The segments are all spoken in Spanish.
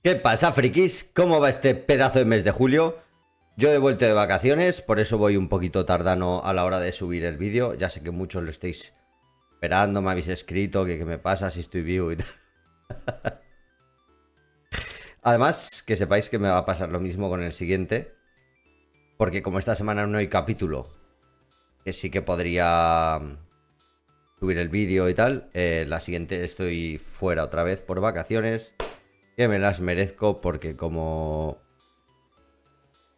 ¿Qué pasa, frikis? ¿Cómo va este pedazo de mes de julio? Yo he vuelto de vacaciones, por eso voy un poquito tardano a la hora de subir el vídeo. Ya sé que muchos lo estáis esperando, me habéis escrito que qué me pasa si estoy vivo y tal. Además, que sepáis que me va a pasar lo mismo con el siguiente, porque como esta semana no hay capítulo, que sí que podría subir el vídeo y tal, la siguiente estoy fuera otra vez por vacaciones, que me las merezco porque como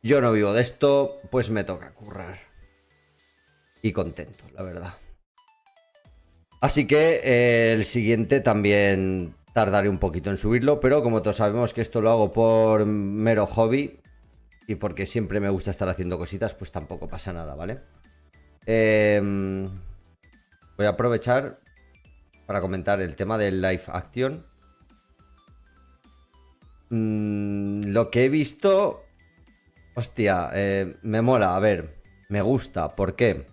yo no vivo de esto, pues me toca currar. Y contento, la verdad. Así que el siguiente también tardaré un poquito en subirlo, pero como todos sabemos que esto lo hago por mero hobby y porque siempre me gusta estar haciendo cositas, pues tampoco pasa nada, ¿vale? Voy a aprovechar para comentar el tema del live action. Lo que he visto, hostia, me mola, a ver, me gusta, ¿por qué?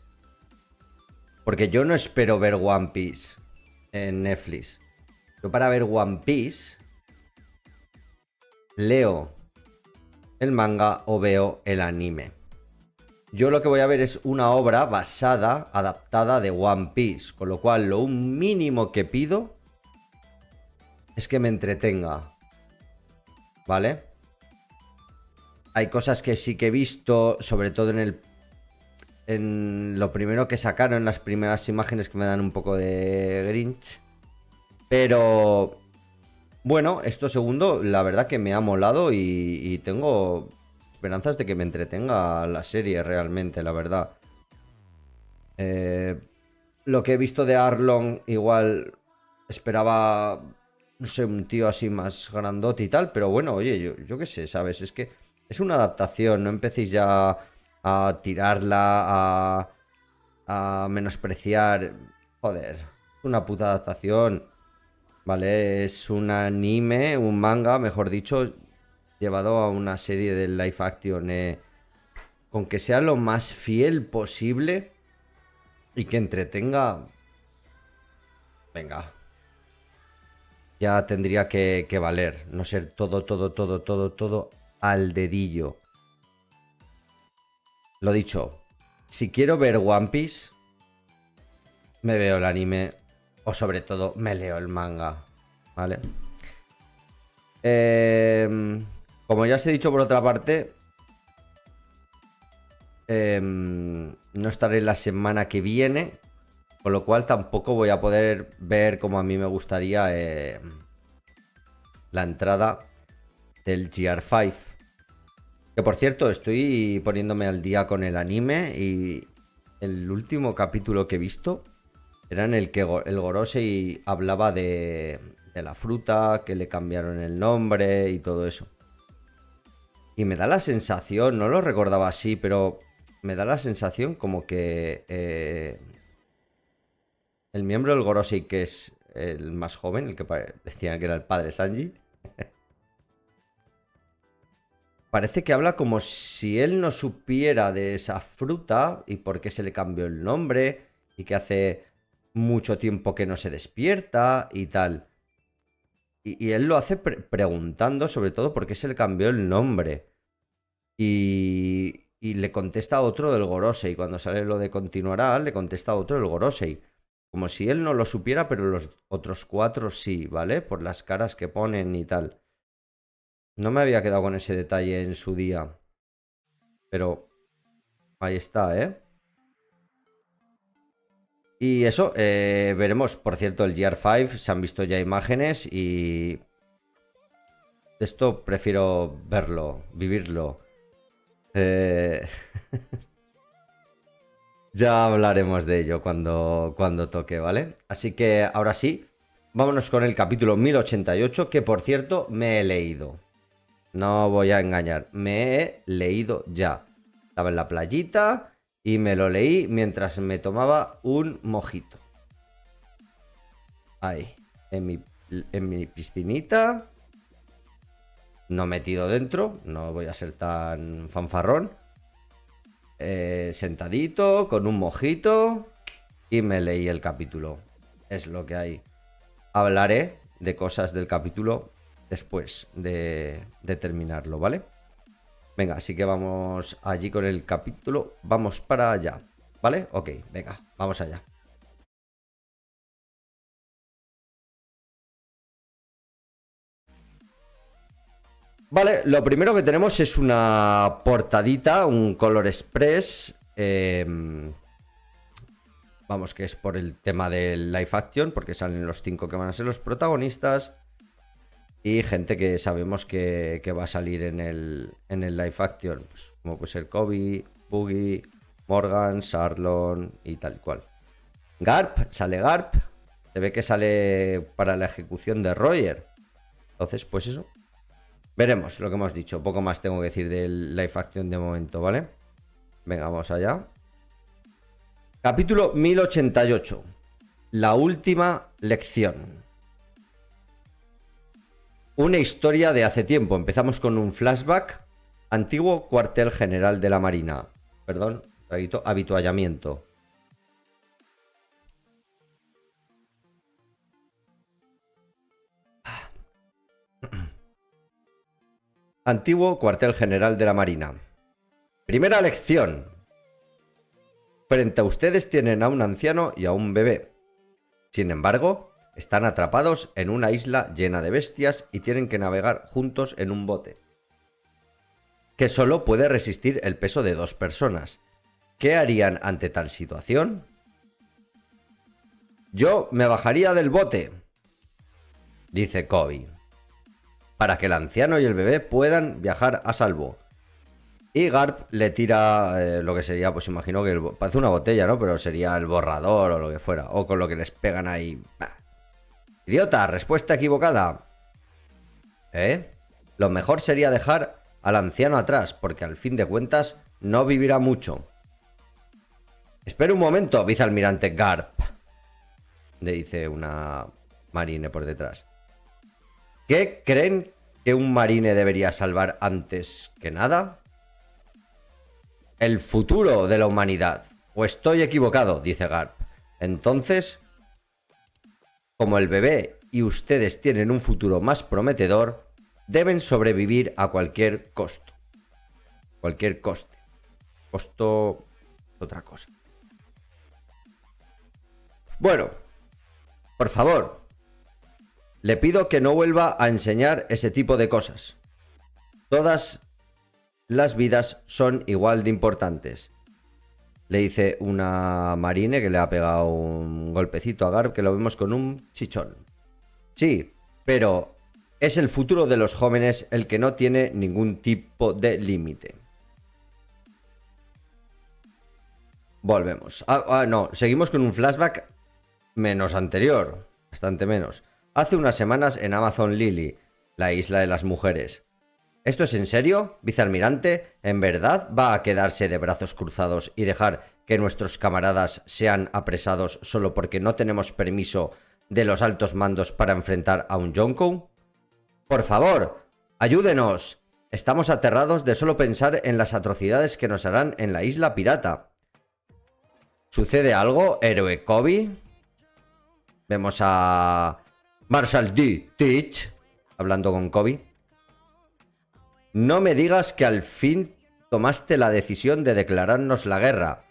Porque yo no espero ver One Piece en Netflix. Yo para ver One Piece leo el manga o veo el anime. Yo lo que voy a ver es una obra basada, adaptada de One Piece. Con lo cual lo mínimo que pido es que me entretenga. ¿Vale? Hay cosas que sí que he visto, sobre todo en lo primero que sacaron, las primeras imágenes que me dan un poco de Grinch. Pero bueno, esto segundo, la verdad que me ha molado y tengo esperanzas de que me entretenga la serie realmente, la verdad. Eh, lo que he visto de Arlong, igual esperaba, no sé, un tío así más grandote y tal, pero bueno, oye, yo qué sé, ¿sabes? Es que es una adaptación, no empecéis ya a tirarla, a menospreciar. Joder, es una puta adaptación. Vale, es un anime, un manga, mejor dicho, llevado a una serie de live action. Con que sea lo más fiel posible y que entretenga, venga, ya tendría que valer. No ser todo al dedillo. Lo dicho, si quiero ver One Piece, me veo el anime o sobre todo me leo el manga. ¿Vale? Como ya os he dicho por otra parte, no estaré la semana que viene, con lo cual tampoco voy a poder ver como a mí me gustaría la entrada del GR5. Que por cierto, estoy poniéndome al día con el anime y el último capítulo que he visto era en el que el Gorosei hablaba de la fruta, que le cambiaron el nombre y todo eso. Y me da la sensación, no lo recordaba así, pero me da la sensación como que el miembro del Gorosei, que es el más joven, el que decían que era el padre Sanji, parece que habla como si él no supiera de esa fruta y por qué se le cambió el nombre y que hace mucho tiempo que no se despierta y tal. Y él lo hace preguntando sobre todo por qué se le cambió el nombre. Y le contesta a otro del Gorosei. Cuando sale lo de continuará, le contesta a otro del Gorosei. Como si él no lo supiera, pero los otros cuatro sí, ¿vale? Por las caras que ponen y tal. No me había quedado con ese detalle en su día. Pero ahí está, ¿eh? Y eso, veremos. Por cierto, el GR5 se han visto ya imágenes y esto prefiero verlo, vivirlo. Eh... Ya hablaremos de ello cuando toque, ¿vale? Así que ahora sí, vámonos con el capítulo 1088, que por cierto me he leído. No voy a engañar, me he leído ya. Estaba en la playita y me lo leí mientras me tomaba un mojito. Ahí, en mi piscinita, no metido dentro, no voy a ser tan fanfarrón. Sentadito, con un mojito y me leí el capítulo. Es lo que hay. Hablaré de cosas del capítulo después de terminarlo, ¿vale? Venga, así que vamos allí con el capítulo. Vamos para allá, ¿vale? Ok, venga, vamos allá. Vale, lo primero que tenemos es una portadita, un Color Express. Vamos, que es por el tema del live action, porque salen los 5 que van a ser los protagonistas. Y gente que sabemos que va a salir en el live action, pues, como puede ser Kobe, Boogie, Morgan, Sarlon y tal y cual. Garp, sale Garp. Se ve que sale para la ejecución de Roger. Entonces, pues eso. Veremos lo que hemos dicho. Poco más tengo que decir del live action de momento, ¿vale? Venga, vamos allá. Capítulo 1088. La última lección. Una historia de hace tiempo. Empezamos con un flashback. Antiguo cuartel general de la Marina. Perdón, habituallamiento. Antiguo cuartel general de la Marina. Primera lección. Frente a ustedes tienen a un anciano y a un bebé. Sin embargo, están atrapados en una isla llena de bestias y tienen que navegar juntos en un bote, que solo puede resistir el peso de 2 personas. ¿Qué harían ante tal situación? Yo me bajaría del bote, dice Kobe, para que el anciano y el bebé puedan viajar a salvo. Y Garp le tira lo que sería, pues imagino que parece una botella, ¿no? Pero sería el borrador o lo que fuera, o con lo que les pegan ahí. ¡Bah! Idiota, respuesta equivocada. Lo mejor sería dejar al anciano atrás, porque al fin de cuentas no vivirá mucho. Espera un momento, vicealmirante Garp, le dice una marine por detrás. ¿Qué creen que un marine debería salvar antes que nada? El futuro de la humanidad. ¿O estoy equivocado? Dice Garp. Entonces, como el bebé y ustedes tienen un futuro más prometedor, deben sobrevivir a cualquier costo. Cualquier coste. Costo... otra cosa. Bueno, por favor, le pido que no vuelva a enseñar ese tipo de cosas. Todas las vidas son igual de importantes. Le dice una marine que le ha pegado un golpecito a Garp, que lo vemos con un chichón. Sí, pero es el futuro de los jóvenes el que no tiene ningún tipo de límite. Volvemos. No, seguimos con un flashback menos anterior, bastante menos. Hace unas semanas en Amazon Lily, la isla de las mujeres. ¿Esto es en serio, vicealmirante? ¿En verdad va a quedarse de brazos cruzados y dejar que nuestros camaradas sean apresados solo porque no tenemos permiso de los altos mandos para enfrentar a un Yonkou? ¡Por favor, ayúdenos! Estamos aterrados de solo pensar en las atrocidades que nos harán en la isla pirata. ¿Sucede algo, héroe Kobe? Vemos a Marshall D. Teach hablando con Kobe. No me digas que al fin tomaste la decisión de declararnos la guerra.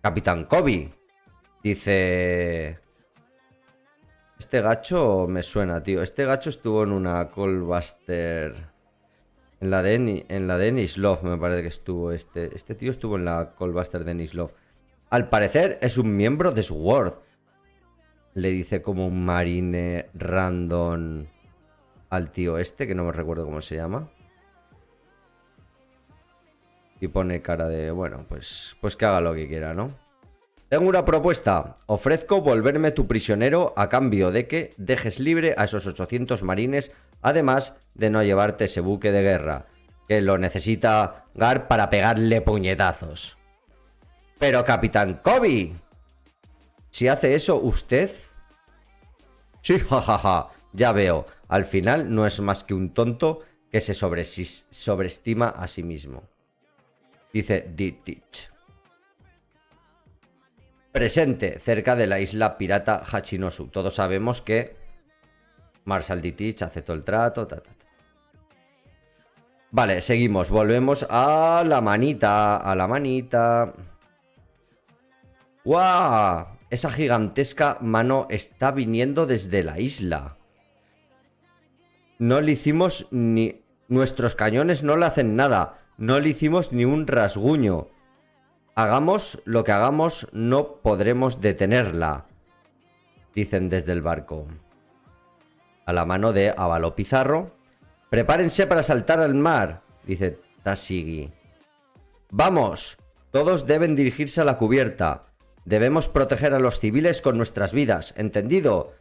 Capitán Kobe. Dice... Este gacho me suena, tío. Este gacho estuvo en una Callbuster. En la de Nislov me parece que estuvo este. Este tío estuvo en la Callbuster de Nislov. Al parecer es un miembro de SWORD. Le dice como un marine random al tío este, que no me recuerdo cómo se llama. Y pone cara de, bueno, pues que haga lo que quiera, ¿no? Tengo una propuesta. Ofrezco volverme tu prisionero a cambio de que dejes libre a esos 800 marines, además de no llevarte ese buque de guerra, que lo necesita Garp para pegarle puñetazos. Pero Capitán Kobe, si hace eso usted... Sí, jajaja, ya veo. Al final no es más que un tonto que se sobreestima a sí mismo. Dice Ditich. Presente, cerca de la isla pirata Hachinosu. Todos sabemos que Marshal Ditich aceptó el trato. Vale, seguimos. Volvemos a la manita. A la manita. ¡Guau! Esa gigantesca mano está viniendo desde la isla. No le hicimos ni... Nuestros cañones no le hacen nada. No le hicimos ni un rasguño. Hagamos lo que hagamos, no podremos detenerla. Dicen desde el barco. A la mano de Ávalo Pizarro. Prepárense para saltar al mar, dice Tashigi. Vamos, todos deben dirigirse a la cubierta. Debemos proteger a los civiles con nuestras vidas, ¿entendido?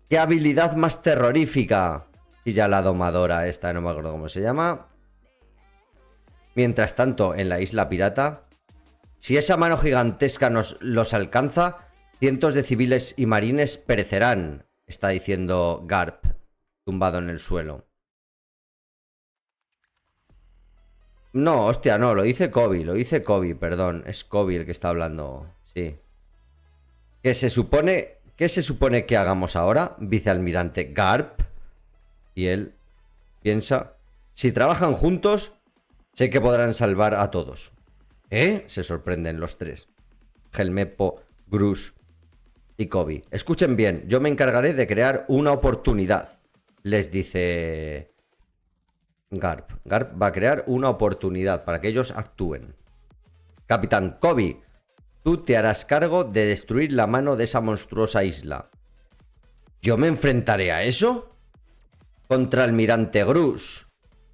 ¡Qué habilidad más terrorífica! Y ya la domadora esta, no me acuerdo cómo se llama. Mientras tanto, en la isla pirata, si esa mano gigantesca los alcanza, cientos de civiles y marines perecerán, está diciendo Garp, tumbado en el suelo. No, hostia, no, lo dice Kobe, perdón, es Kobe el que está hablando, sí. ¿Qué se supone que hagamos ahora? Vicealmirante Garp. Y él piensa, si trabajan juntos, sé que podrán salvar a todos. ¿Eh? Se sorprenden los tres. Helmeppo, Grus y Kobe. Escuchen bien, yo me encargaré de crear una oportunidad. Les dice Garp. Garp va a crear una oportunidad para que ellos actúen. Capitán Kobe, tú te harás cargo de destruir la mano de esa monstruosa isla. ¿Yo me enfrentaré a eso? Contraalmirante Grus,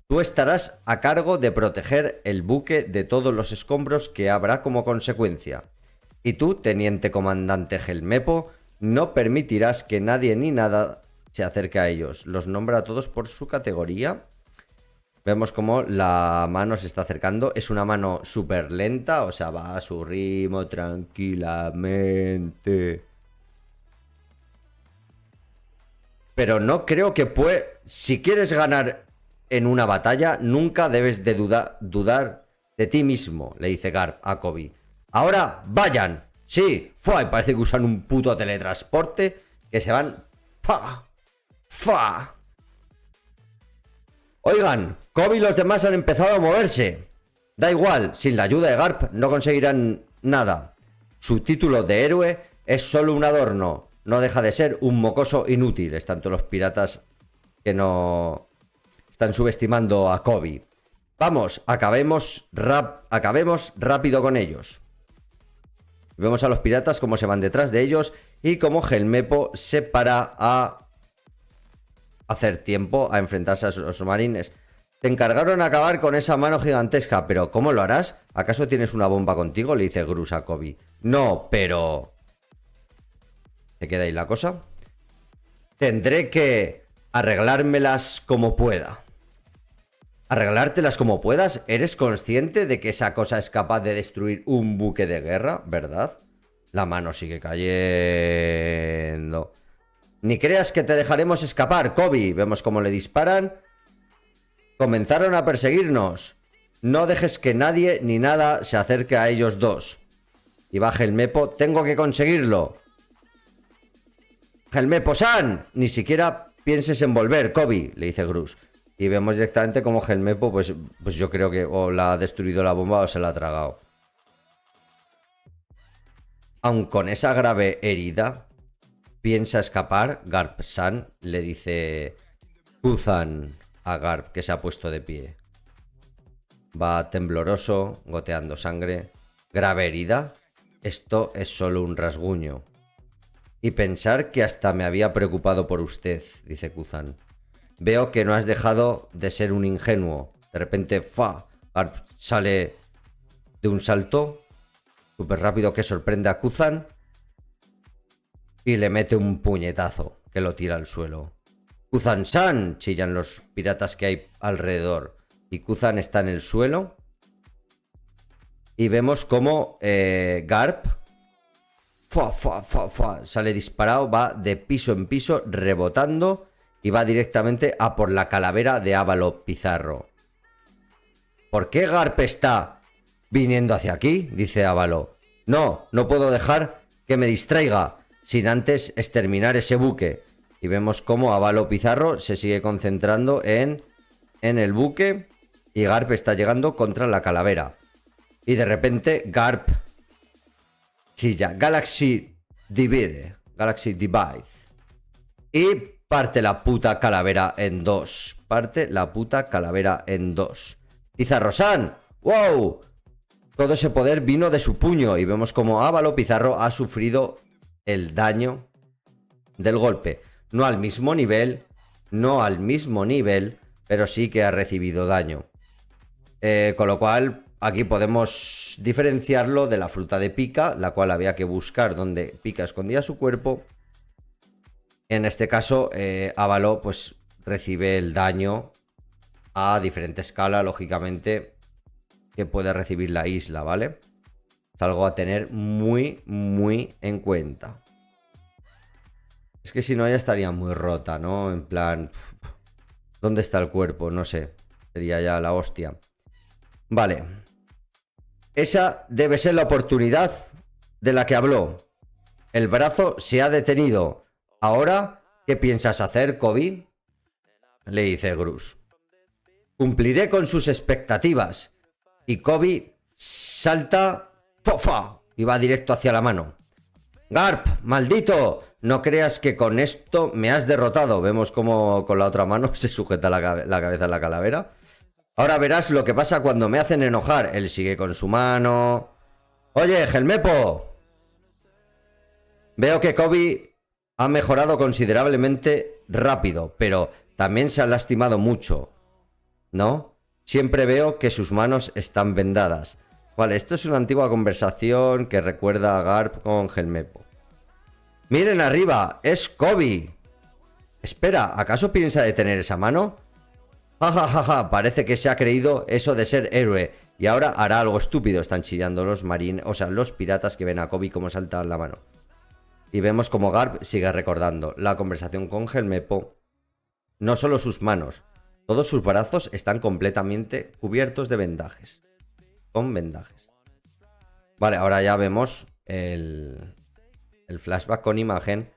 tú estarás a cargo de proteger el buque de todos los escombros que habrá como consecuencia. Y tú, teniente comandante Helmeppo, no permitirás que nadie ni nada se acerque a ellos. Los nombra a todos por su categoría. Vemos como la mano se está acercando. Es una mano súper lenta, o sea, va a su ritmo tranquilamente. Pero no creo que si quieres ganar en una batalla, nunca debes de dudar de ti mismo, le dice Garp a Kobe. Ahora, vayan. Sí, parece que usan un puto teletransporte que se van... ¡Fa! Oigan, Kobe y los demás han empezado a moverse. Da igual, sin la ayuda de Garp no conseguirán nada. Su título de héroe es solo un adorno. No deja de ser un mocoso inútil. Están todos los piratas que no... Están subestimando a Kobe. Vamos, acabemos rápido con ellos. Vemos a los piratas cómo se van detrás de ellos y cómo Helmeppo se para a hacer tiempo a enfrentarse a los marines. Te encargaron acabar con esa mano gigantesca, pero ¿cómo lo harás? ¿Acaso tienes una bomba contigo? Le dice Grus a Kobe. No, pero... ¿Se queda ahí la cosa? Tendré que arreglármelas como pueda. ¿Arreglártelas como puedas? ¿Eres consciente de que esa cosa es capaz de destruir un buque de guerra? ¿Verdad? La mano sigue cayendo. Ni creas que te dejaremos escapar, Kobe. Vemos cómo le disparan. Comenzaron a perseguirnos. No dejes que nadie ni nada se acerque a ellos dos. Y baja el Helmeppo. Tengo que conseguirlo. Helmeppo-san, ni siquiera pienses en volver, Kobe, le dice Grus. Y vemos directamente como Helmeppo, pues yo creo que o la ha destruido la bomba o se la ha tragado. Aun con esa grave herida, piensa escapar, Garp-san, le dice Kuzan a Garp, que se ha puesto de pie. Va tembloroso, goteando sangre. ¿Grave herida? Esto es solo un rasguño. Y pensar que hasta me había preocupado por usted, dice Kuzan. Veo que no has dejado de ser un ingenuo. De repente, Garp sale de un salto súper rápido que sorprende a Kuzan y le mete un puñetazo que lo tira al suelo. Kuzan-san, chillan los piratas que hay alrededor. Y Kuzan está en el suelo. Y vemos como Garp sale disparado, va de piso en piso, rebotando, y va directamente a por la calavera de Ávalo Pizarro. ¿Por qué Garp está viniendo hacia aquí? Dice Ávalo. No puedo dejar que me distraiga sin antes exterminar ese buque. Y vemos cómo Ávalo Pizarro se sigue concentrando en el buque y Garp está llegando contra la calavera. Y de repente Garp chilla. Galaxy Divide. Galaxy Divide. Y parte la puta calavera en dos. Parte la puta calavera en dos. Pizarro-san. ¡Wow! Todo ese poder vino de su puño. Y vemos como Ávalo Pizarro ha sufrido el daño del golpe. No al mismo nivel. No al mismo nivel. Pero sí que ha recibido daño. Con lo cual, aquí podemos diferenciarlo de la fruta de Pika, la cual había que buscar donde Pika escondía su cuerpo. En este caso, Ávalo pues recibe el daño a diferente escala, lógicamente, que puede recibir la isla, ¿vale? Es algo a tener muy, muy en cuenta. Es que si no, ya estaría muy rota, ¿no? En plan, ¿dónde está el cuerpo? No sé. Sería ya la hostia. Vale. Esa debe ser la oportunidad de la que habló. El brazo se ha detenido. Ahora, ¿qué piensas hacer, Kobe? Le dice Grus. Cumpliré con sus expectativas. Y Kobe salta, ¡pofa! Y va directo hacia la mano. Garp, maldito, no creas que con esto me has derrotado. Vemos como con la otra mano se sujeta la cabeza a la calavera. Ahora verás lo que pasa cuando me hacen enojar. Él sigue con su mano. Oye, Helmepo. Veo que Kobe ha mejorado considerablemente rápido, pero también se ha lastimado mucho, ¿no? Siempre veo que sus manos están vendadas. Vale, esto es una antigua conversación que recuerda a Garp con Helmepo. Miren arriba, es Kobe. Espera, ¿acaso piensa detener esa mano? Ja, ja, ja, ja, parece que se ha creído eso de ser héroe y ahora hará algo estúpido. Están chillando los marines, o sea, los piratas que ven a Kobe como salta la mano. Y vemos como Garp sigue recordando la conversación con Helmepo. No solo sus manos, todos sus brazos están completamente cubiertos de vendajes. Con vendajes. Vale, ahora ya vemos el flashback con imagen.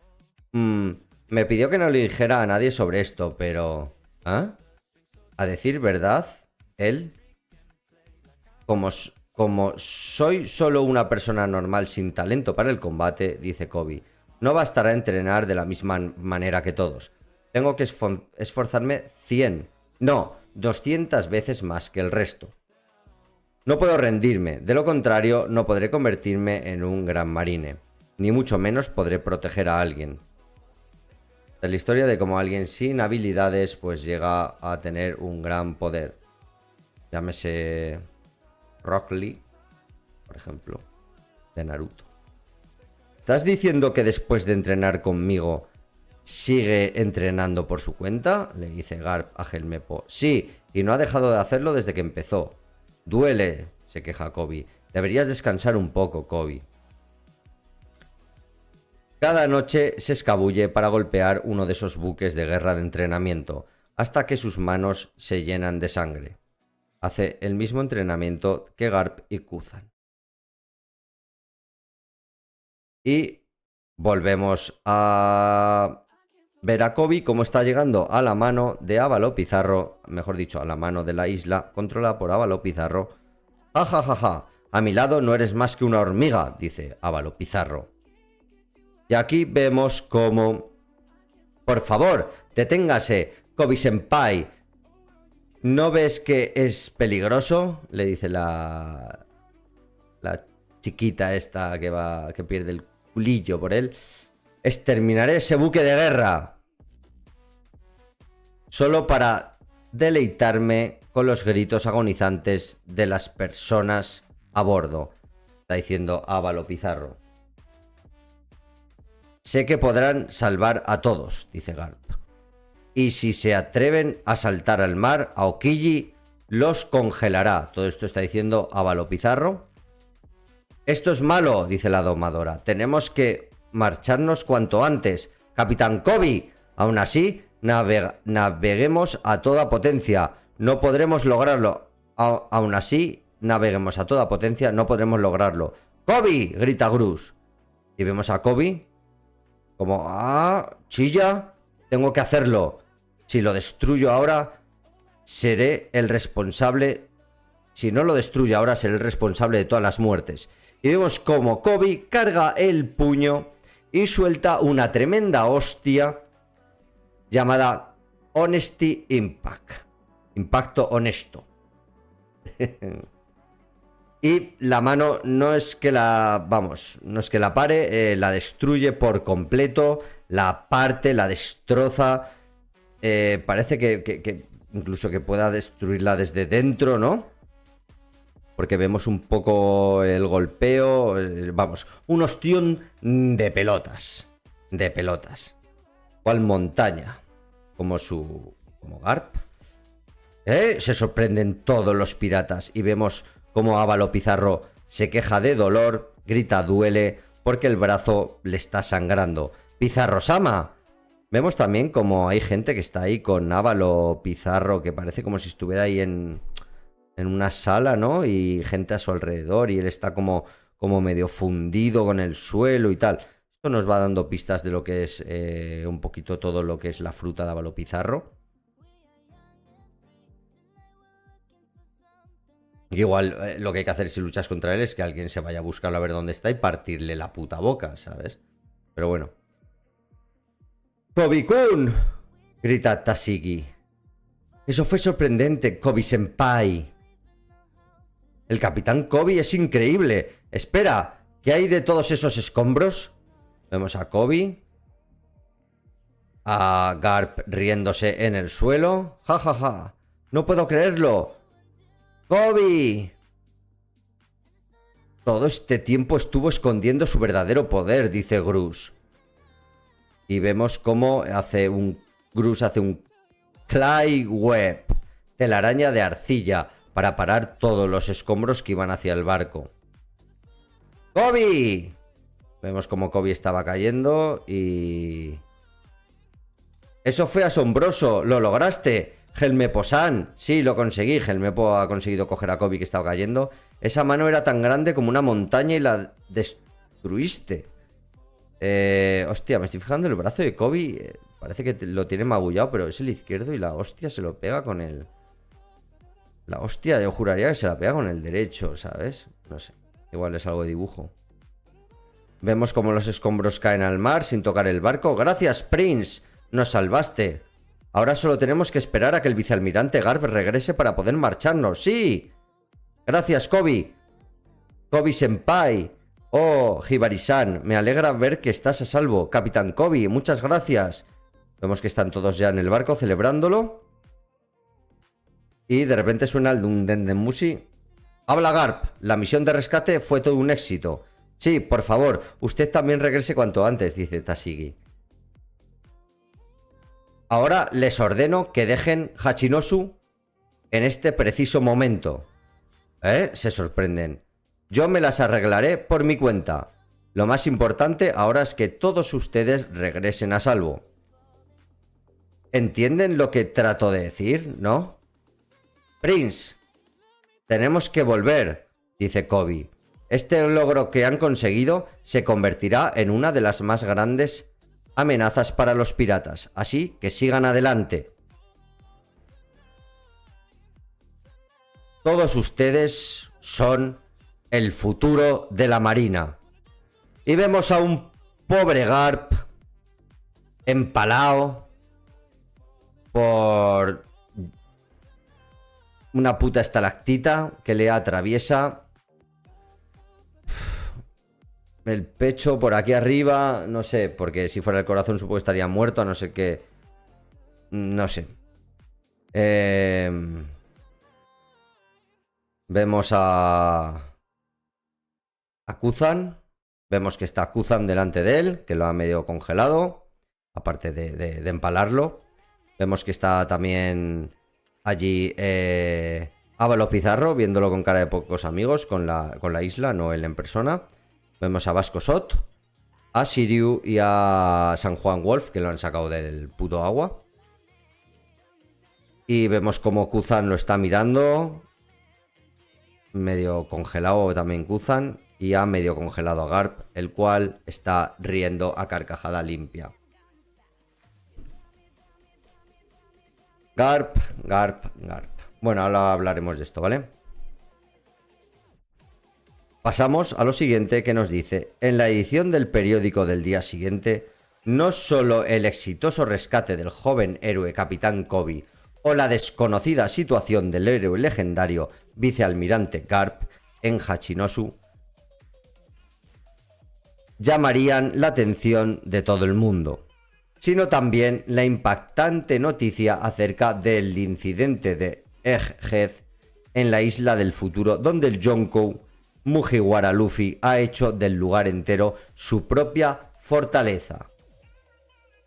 Me pidió que no le dijera a nadie sobre esto, pero... ¿ah? A decir verdad, él... Como soy solo una persona normal sin talento para el combate, dice Kobe, no bastará entrenar de la misma manera que todos. Tengo que esforzarme 100, no, 200 veces más que el resto. No puedo rendirme, de lo contrario no podré convertirme en un gran marine, ni mucho menos podré proteger a alguien. De la historia de cómo alguien sin habilidades pues llega a tener un gran poder. Llámese... Rock Lee, por ejemplo, de Naruto. ¿Estás diciendo que después de entrenar conmigo sigue entrenando por su cuenta? Le dice Garp a Helmepo. Sí, y no ha dejado de hacerlo desde que empezó. Duele, se queja Kobe. Deberías descansar un poco, Kobe. Cada noche se escabulle para golpear uno de esos buques de guerra de entrenamiento, hasta que sus manos se llenan de sangre. Hace el mismo entrenamiento que Garp y Kuzan. Y volvemos a ver a Kobe cómo está llegando a la mano de Ávalo Pizarro, mejor dicho, a la mano de la isla controlada por Ávalo Pizarro. Ja, ja, ja, ja. A mi lado no eres más que una hormiga, dice Ávalo Pizarro. Y aquí vemos cómo... Por favor, deténgase, Kobe-senpai. ¿No ves que es peligroso? Le dice la chiquita esta que pierde el culillo por él. Exterminaré ese buque de guerra. Solo para deleitarme con los gritos agonizantes de las personas a bordo. Está diciendo Ávalo Pizarro. Sé que podrán salvar a todos, dice Garp. Y si se atreven a saltar al mar, Aokiji los congelará. Todo esto está diciendo Ávalo Pizarro. Esto es malo, dice la domadora. Tenemos que marcharnos cuanto antes. Capitán Kobe, aún así, naveguemos a toda potencia. No podremos lograrlo. Aún así, naveguemos a toda potencia. No podremos lograrlo. ¡Kobe! Grita Grus. Y vemos a Kobe como... ¡ah! Chilla. Tengo que hacerlo. Si lo destruyo ahora, seré el responsable. Si no lo destruyo ahora, seré el responsable de todas las muertes. Y vemos como Kobe carga el puño y suelta una tremenda hostia llamada Honesty Impact. Impacto honesto. Y la mano no es que la... Vamos, no es que la pare, la destruye por completo, la parte, la destroza. Parece que incluso que pueda destruirla desde dentro, ¿no? Porque vemos un poco el golpeo. Vamos, un ostión de pelotas. De pelotas. Cual montaña. Como Garp. Se sorprenden todos los piratas. Y vemos cómo Ávalo Pizarro se queja de dolor. Grita duele. Porque el brazo le está sangrando. Pizarro-sama. Vemos también como hay gente que está ahí con Ávalo Pizarro. Que parece como si estuviera ahí en una sala, ¿no? Y gente a su alrededor y él está como medio fundido con el suelo y tal. Esto nos va dando pistas de lo que es un poquito todo lo que es la fruta de Ávalo Pizarro. Igual lo que hay que hacer si luchas contra él es que alguien se vaya a buscarlo a ver dónde está y partirle la puta boca, ¿sabes? Pero bueno. ¡Kobe-kun! Grita Tashigi. Eso fue sorprendente, Kobe-senpai. El Capitán Kobe es increíble. Espera, ¿qué hay de todos esos escombros? Vemos a Kobe. A Garp riéndose en el suelo. Ja, ja, ja. No puedo creerlo. ¡Kobe! Todo este tiempo estuvo escondiendo su verdadero poder, dice Grus. Y vemos cómo Grus hace un Clay Web, telaraña de arcilla, para parar todos los escombros que iban hacia el barco. ¡Kobe! Vemos como Kobe estaba cayendo y... ¡Eso fue asombroso! ¡Lo lograste! ¡Helmepo-san! Sí, lo conseguí. Helmepo ha conseguido coger a Kobe que estaba cayendo. Esa mano era tan grande como una montaña y la destruiste. Hostia, me estoy fijando en el brazo de Kobe. Parece que lo tiene magullado, pero es el izquierdo y la hostia se lo pega con el... La hostia, yo juraría que se la pega con el derecho, ¿sabes? No sé, igual es algo de dibujo. Vemos como los escombros caen al mar sin tocar el barco. ¡Gracias, Prince! ¡Nos salvaste! Ahora solo tenemos que esperar a que el vicealmirante Garp regrese para poder marcharnos. ¡Sí! ¡Gracias, Kobe! ¡Kobe-senpai! ¡Oh, Hibari-san! Me alegra ver que estás a salvo. Capitán Kobe, muchas gracias. Vemos que están todos ya en el barco celebrándolo. Y de repente suena el Dendemushi. Habla Garp. La misión de rescate fue todo un éxito. Sí, por favor, usted también regrese cuanto antes, dice Tashigi. Ahora les ordeno que dejen Hachinosu en este preciso momento. Se sorprenden. Yo me las arreglaré por mi cuenta. Lo más importante ahora es que todos ustedes regresen a salvo. ¿Entienden lo que trato de decir, no? Prince, tenemos que volver, dice Kobe. Este logro que han conseguido se convertirá en una de las más grandes amenazas para los piratas, así que sigan adelante. Todos ustedes son el futuro de la marina. Y vemos a un pobre Garp empalado por una puta estalactita que le atraviesa el pecho por aquí arriba. No sé, porque si fuera el corazón supongo que estaría muerto, a no ser que... No sé. Vemos a Kuzan. Vemos que está Kuzan delante de él, que lo ha medio congelado, aparte de empalarlo. Vemos que está también allí Ávalo Pizarro, viéndolo con cara de pocos amigos, con la isla, no él en persona. Vemos a Vasco Sot, a Shiryu y a San Juan Wolf, que lo han sacado del puto agua. Y vemos como Kuzan lo está mirando, medio congelado también Kuzan, y ha medio congelado a Garp, el cual está riendo a carcajada limpia. Garp, Garp, Garp. Bueno, ahora hablaremos de esto, ¿vale? Pasamos a lo siguiente que nos dice: en la edición del periódico del día siguiente, no solo el exitoso rescate del joven héroe Capitán Kobe o la desconocida situación del héroe legendario vicealmirante Garp en Hachinosu llamarían la atención de todo el mundo, sino también la impactante noticia acerca del incidente de Egghead en la isla del futuro, donde el Yonkou Mugiwara Luffy ha hecho del lugar entero su propia fortaleza.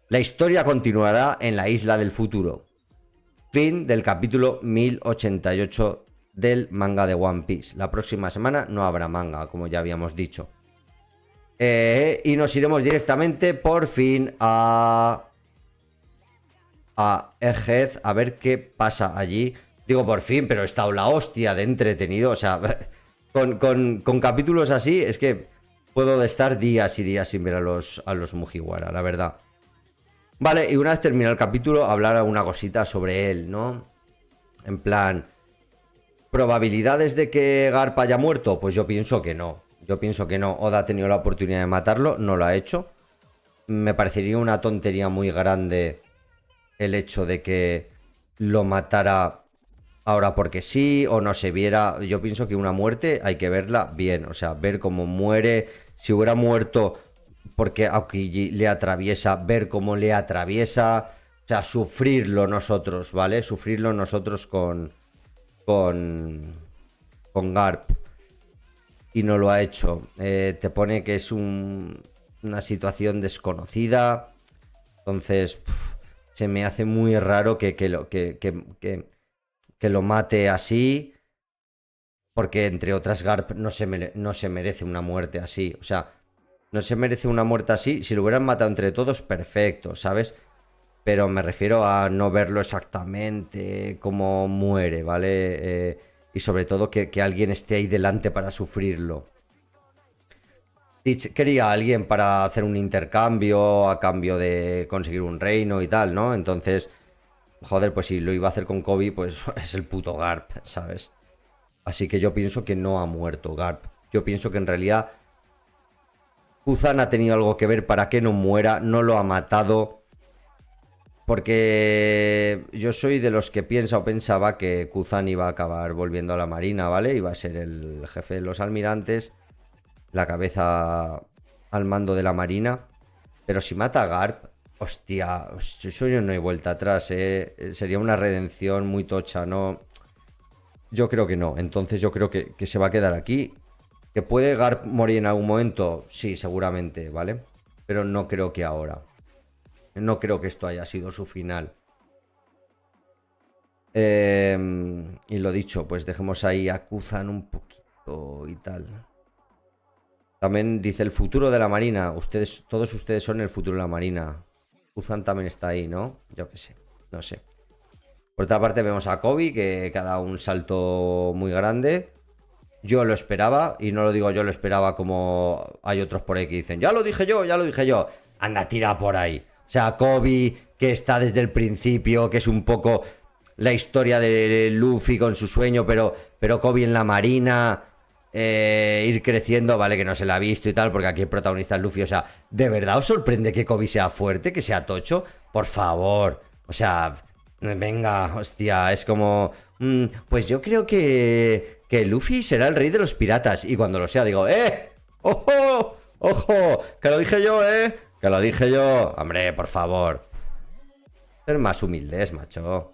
La historia continuará en la isla del futuro. Fin del capítulo 1088 del manga de One Piece. La próxima semana no habrá manga, como ya habíamos dicho. Y nos iremos directamente por fin a Egghead, a ver qué pasa allí. Digo por fin, pero he estado la hostia de entretenido. O sea, con capítulos así es que puedo estar días y días sin ver a los Mugiwara, la verdad. Vale, y una vez terminado el capítulo, hablar alguna cosita sobre él, ¿no? En plan, ¿probabilidades de que Garp haya muerto? Pues yo pienso que no. Yo pienso que no. Oda ha tenido la oportunidad de matarlo, no lo ha hecho. Me parecería una tontería muy grande el hecho de que lo matara ahora porque sí o no se viera. Yo pienso que una muerte hay que verla bien, o sea, ver cómo muere. Si hubiera muerto porque Aokiji le atraviesa, ver cómo le atraviesa, o sea, sufrirlo nosotros, ¿vale? Sufrirlo nosotros con Garp. Y no lo ha hecho. Te pone que es una situación desconocida. Entonces, se me hace muy raro que lo mate así. Porque, entre otras, Garp no se merece una muerte así. O sea, no se merece una muerte así. Si lo hubieran matado entre todos, perfecto, ¿sabes? Pero me refiero a no verlo exactamente cómo muere, ¿vale? Y sobre todo que alguien esté ahí delante para sufrirlo. Teach quería a alguien para hacer un intercambio a cambio de conseguir un reino y tal, ¿no? Entonces, joder, pues si lo iba a hacer con Kobe, pues es el puto Garp, ¿sabes? Así que yo pienso que no ha muerto Garp. Yo pienso que en realidad Kuzan ha tenido algo que ver para que no muera, no lo ha matado. Porque yo soy de los que piensa o pensaba que Kuzan iba a acabar volviendo a la marina, ¿vale? Iba a ser el jefe de los almirantes, la cabeza al mando de la marina. Pero si mata a Garp, hostia, eso yo no hay vuelta atrás, ¿eh? Sería una redención muy tocha, ¿no? Yo creo que no, entonces yo creo que se va a quedar aquí. ¿Que puede Garp morir en algún momento? Sí, seguramente, ¿vale? Pero no creo que ahora. No creo que esto haya sido su final. Y lo dicho, pues dejemos ahí a Kuzan un poquito y tal. También dice el futuro de la marina. Todos ustedes son el futuro de la marina. Kuzan también está ahí, ¿no? Yo qué sé, no sé. Por otra parte vemos a Kobe que ha dado un salto muy grande. Yo lo esperaba, y no lo digo yo lo esperaba como hay otros por ahí que dicen, ya lo dije yo, ya lo dije yo. Anda, tira por ahí. O sea, Kobe, que está desde el principio, que es un poco la historia de Luffy con su sueño, pero Kobe en la marina, ir creciendo, vale que no se la ha visto y tal, porque aquí el protagonista es Luffy. O sea, ¿de verdad os sorprende que Kobe sea fuerte, que sea tocho? Por favor. O sea, venga, hostia, es como... pues yo creo que Luffy será el rey de los piratas. Y cuando lo sea digo, ¡ojo! ¡Ojo! Que lo dije yo, que lo dije yo. Hombre, por favor. Ser más humildes, macho.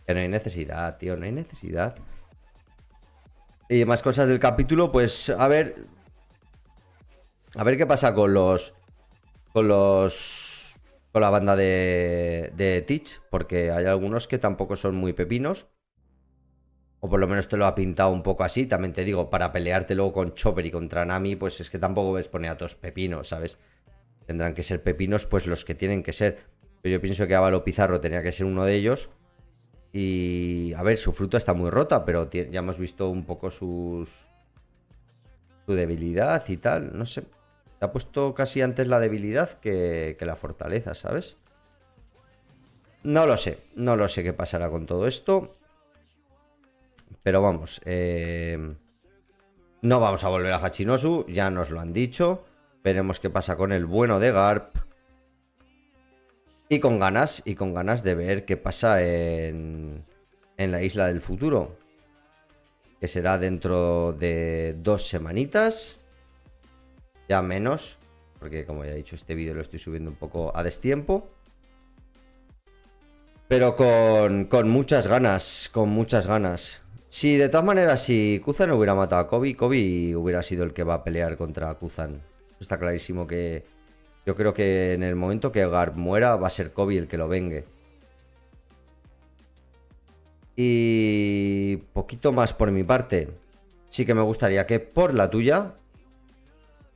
Que no hay necesidad, tío, no hay necesidad. Y más cosas del capítulo, pues a ver... A ver qué pasa con los... Con la banda de Teach. Porque hay algunos que tampoco son muy pepinos. O por lo menos te lo ha pintado un poco así. También te digo, para pelearte luego con Chopper y contra Nami, pues es que tampoco ves poner a todos pepinos, ¿sabes? Tendrán que ser pepinos, pues los que tienen que ser. Pero yo pienso que Ávalo Pizarro tenía que ser uno de ellos. Y a ver, su fruta está muy rota, pero ya hemos visto un poco su debilidad y tal. No sé. Se ha puesto casi antes la debilidad que la fortaleza, ¿sabes? No lo sé qué pasará con todo esto. Pero vamos, no vamos a volver a Hachinosu, ya nos lo han dicho. Veremos qué pasa con el bueno de Garp. Y con ganas de ver qué pasa en la isla del futuro. Que será dentro de 2 semanitas. Ya menos. Porque como ya he dicho, este vídeo lo estoy subiendo un poco a destiempo. Pero con muchas ganas, con muchas ganas. Si de todas maneras, si Kuzan hubiera matado a Kobe, Kobe hubiera sido el que va a pelear contra Kuzan. Está clarísimo que yo creo que en el momento que Garp muera va a ser Kobe el que lo vengue. Y poquito más por mi parte. Sí que me gustaría que por la tuya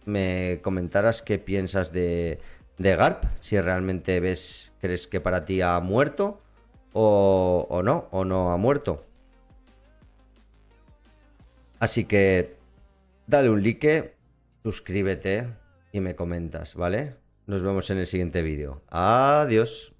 me comentaras qué piensas de Garp. Si realmente crees que para ti ha muerto o no ha muerto. Así que dale un like, suscríbete y me comentas, ¿vale? Nos vemos en el siguiente vídeo. Adiós.